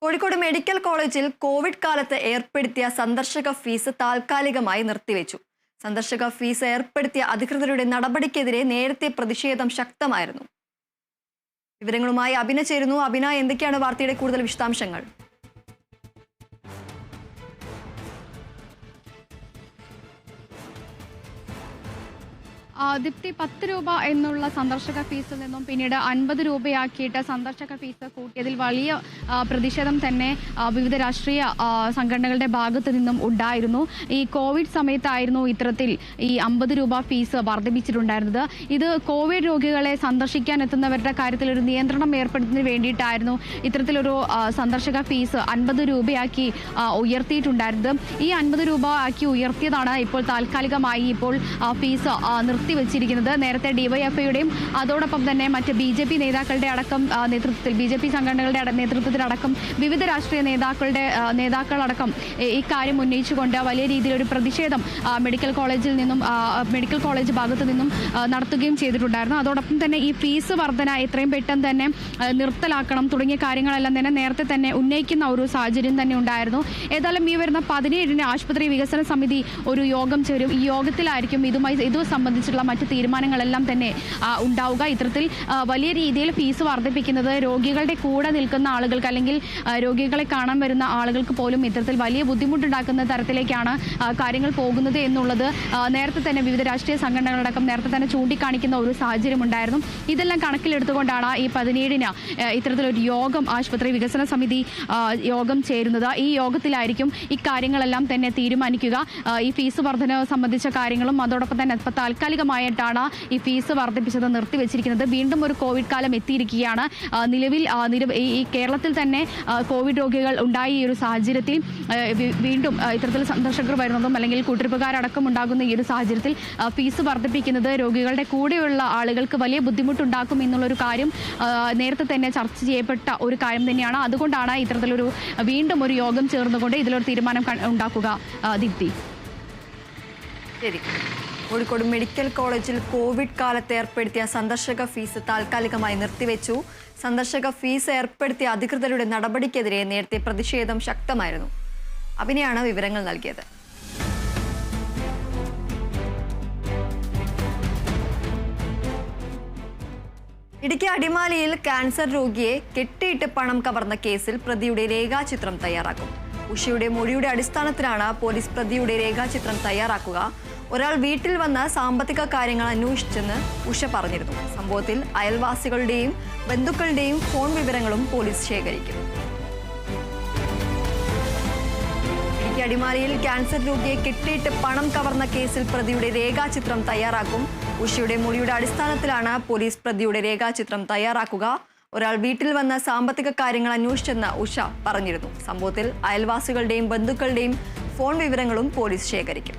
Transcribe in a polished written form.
Kozhikode medical കോളേജിൽ Covid കാലത്ത് ഏർപ്പെടുത്തിയ സന്ദർശക ഫീസ് താൽക്കാലികമായി നിർത്തിവെച്ചു. സന്ദർശക ഫീസ് ഏർപ്പെടുത്തിയ അധികൃതരുടെ നടപടിക്കെതിരെ നേരത്തെ പ്രതിഷേധം ശക്തമായിരുന്നു. വിവരങ്ങളുമായി അഭിന ചേരുന്നു. അഭിന, എന്തൊക്കെയാണ് വാർത്തയുടെ കൂടുതൽ വിശദാംശങ്ങൾ? ദീപ്തി, 10 രൂപ എന്നുള്ള സന്ദർശക ഫീസിൽ നിന്നും പിന്നീട് 50 രൂപയാക്കിയിട്ട് സന്ദർശക ഫീസ് കൂട്ടിയതിൽ വലിയ പ്രതിഷേധം തന്നെ വിവിധ രാഷ്ട്രീയ സംഘടനകളുടെ ഭാഗത്ത് നിന്നും ഉണ്ടായിരുന്നു. ഈ കോവിഡ് സമയത്തായിരുന്നു ഇത്തരത്തിൽ ഈ 50 രൂപ ഫീസ് വർദ്ധിപ്പിച്ചിട്ടുണ്ടായിരുന്നത്. ഇത് കോവിഡ് രോഗികളെ സന്ദർശിക്കാൻ എത്തുന്നവരുടെ കാര്യത്തിൽ ഒരു നിയന്ത്രണം ഏർപ്പെടുത്തുന്നതിന് വേണ്ടിയിട്ടായിരുന്നു ഇത്തരത്തിലൊരു സന്ദർശക ഫീസ് 50 രൂപയാക്കി ഉയർത്തിയിട്ടുണ്ടായിരുന്നത്. ഈ 50 രൂപ ആക്കി ഉയർത്തിയതാണ് ഇപ്പോൾ താൽക്കാലികമായി ഫീസ് നിർത്തിവെച്ചിരിക്കുന്നത്. നേരത്തെ ഡിവൈഎഫ്ഐയുടെയും അതോടൊപ്പം തന്നെ മറ്റ് BJP നേതാക്കളുടെ അടക്കം നേതൃത്വത്തിൽ, BJP സംഘടനകളുടെ നേതൃത്വത്തിലടക്കം വിവിധ രാഷ്ട്രീയ നേതാക്കളടക്കം ഇക്കാര്യം ഉന്നയിച്ചുകൊണ്ട് വലിയ രീതിയിലൊരു പ്രതിഷേധം മെഡിക്കൽ കോളേജ് ഭാഗത്തു നിന്നും നടത്തുകയും ചെയ്തിട്ടുണ്ടായിരുന്നു. അതോടൊപ്പം തന്നെ ഈ ഫീസ് വർധന എത്രയും പെട്ടെന്ന് തന്നെ നിർത്തലാക്കണം തുടങ്ങിയ കാര്യങ്ങളെല്ലാം തന്നെ നേരത്തെ തന്നെ ഉന്നയിക്കുന്ന ഒരു സാഹചര്യം തന്നെ ഉണ്ടായിരുന്നു. ഏതായാലും ഈ വരുന്ന 17-ന് ആശുപത്രി വികസന സമിതി ഒരു യോഗം ചേരും. ഈ യോഗത്തിലായിരിക്കും ഇതു സംബന്ധിച്ചുള്ള മറ്റ് തീരുമാനങ്ങളെല്ലാം തന്നെ ഉണ്ടാവുക. ഇത്തരത്തിൽ വലിയ രീതിയിൽ ഫീസ് വർദ്ധിപ്പിക്കുന്നത് രോഗികളുടെ കൂടെ നിൽക്കുന്ന ആളുകൾക്ക്, അല്ലെങ്കിൽ രോഗികളെ കാണാൻ വരുന്ന ആളുകൾക്ക് പോലും ഇത്തരത്തിൽ വലിയ ബുദ്ധിമുട്ടുണ്ടാക്കുന്ന തരത്തിലേക്കാണ് കാര്യങ്ങൾ പോകുന്നത് എന്നുള്ളത് നേരത്തെ തന്നെ വിവിധ രാഷ്ട്രീയ സംഘടനകളടക്കം നേരത്തെ തന്നെ ചൂണ്ടിക്കാണിക്കുന്ന ഒരു സാഹചര്യം ഉണ്ടായിരുന്നു. ഇതെല്ലാം കണക്കിലെടുത്തുകൊണ്ടാണ് ഈ 17-ന് ഇത്തരത്തിലൊരു യോഗം, ആശുപത്രി വികസന സമിതി യോഗം ചേരുന്നത്. ഈ യോഗത്തിലായിരിക്കും ഇക്കാര്യങ്ങളെല്ലാം തന്നെ തീരുമാനിക്കുക. ഈ ഫീസ് വർധന സംബന്ധിച്ച കാര്യങ്ങളും അതോടൊപ്പം തന്നെ താൽക്കാലികമായിട്ടാണ് ഈ ഫീസ് വർദ്ധിപ്പിച്ചത് നിർത്തിവെച്ചിരിക്കുന്നത്. വീണ്ടും ഒരു കോവിഡ് കാലം എത്തിയിരിക്കുകയാണ്. നിലവിൽ ഈ കേരളത്തിൽ തന്നെ കോവിഡ് രോഗികൾ ഉണ്ടായ ഈ ഒരു സാഹചര്യത്തിൽ വീണ്ടും ഇത്തരത്തിൽ സന്ദർശകർ വരുന്നതും അല്ലെങ്കിൽ കൂട്ടിരിപ്പുകാരടക്കം ഉണ്ടാകുന്ന ഈ ഒരു സാഹചര്യത്തിൽ ഫീസ് വർദ്ധിപ്പിക്കുന്നത് രോഗികളുടെ കൂടെയുള്ള ആളുകൾക്ക് വലിയ ബുദ്ധിമുട്ടുണ്ടാക്കും എന്നുള്ളൊരു കാര്യം നേരത്തെ തന്നെ ചർച്ച ചെയ്യപ്പെട്ട ഒരു കാര്യം തന്നെയാണ്. അതുകൊണ്ടാണ് ഇത്തരത്തിലൊരു വീണ്ടും ഒരു യോഗം ചേർന്നുകൊണ്ട് ഇതിലൊരു തീരുമാനം ഉണ്ടാക്കുക. ദീപ്തി, ശരി. കോഴിക്കോട് മെഡിക്കൽ കോളേജിൽ കോവിഡ് കാലത്ത് ഏർപ്പെടുത്തിയ സന്ദർശക ഫീസ് താൽക്കാലികമായി നിർത്തിവെച്ചു. സന്ദർശക ഫീസ് ഏർപ്പെടുത്തിയ അധികൃതരുടെ നടപടിക്കെതിരെ നേരത്തെ പ്രതിഷേധം ശക്തമായിരുന്നു. അഭിനയാണ് വിവരങ്ങൾ നൽകിയത്. ഇടുക്കി അടിമാലിയിൽ ക്യാൻസർ രോഗിയെ കെട്ടിയിട്ട് പണം കവർന്ന കേസിൽ പ്രതിയുടെ രേഖാചിത്രം തയ്യാറാക്കും. ഉഷയുടെ മൊഴിയുടെ അടിസ്ഥാനത്തിലാണ് പോലീസ് പ്രതിയുടെ രേഖാചിത്രം തയ്യാറാക്കുക. ഒരാൾ വീട്ടിൽ വന്ന് സാമ്പത്തിക കാര്യങ്ങൾ അന്വേഷിച്ചെന്ന് ഉഷ പറഞ്ഞിരുന്നു. സംഭവത്തിൽ അയൽവാസികളുടെയും ബന്ധുക്കളുടെയും ഫോൺ വിവരങ്ങളും പോലീസ് ശേഖരിക്കും. ഇടുക്കി അടിമാലിയിൽ ക്യാൻസർ രോഗിയെ കെട്ടിയിട്ട് പണം കവർന്ന കേസിൽ പ്രതിയുടെ രേഖാചിത്രം തയ്യാറാക്കും. ഉഷയുടെ മൊഴിയുടെ അടിസ്ഥാനത്തിലാണ് പോലീസ് പ്രതിയുടെ രേഖാചിത്രം തയ്യാറാക്കുക. ഒരാൾ വീട്ടിൽ വന്ന് സാമ്പത്തിക കാര്യങ്ങൾ അന്വേഷിച്ചെന്ന് ഉഷ പറഞ്ഞിരുന്നു. സംഭവത്തിൽ അയൽവാസികളുടെയും ബന്ധുക്കളുടെയും ഫോൺ വിവരങ്ങളും പോലീസ് ശേഖരിക്കും.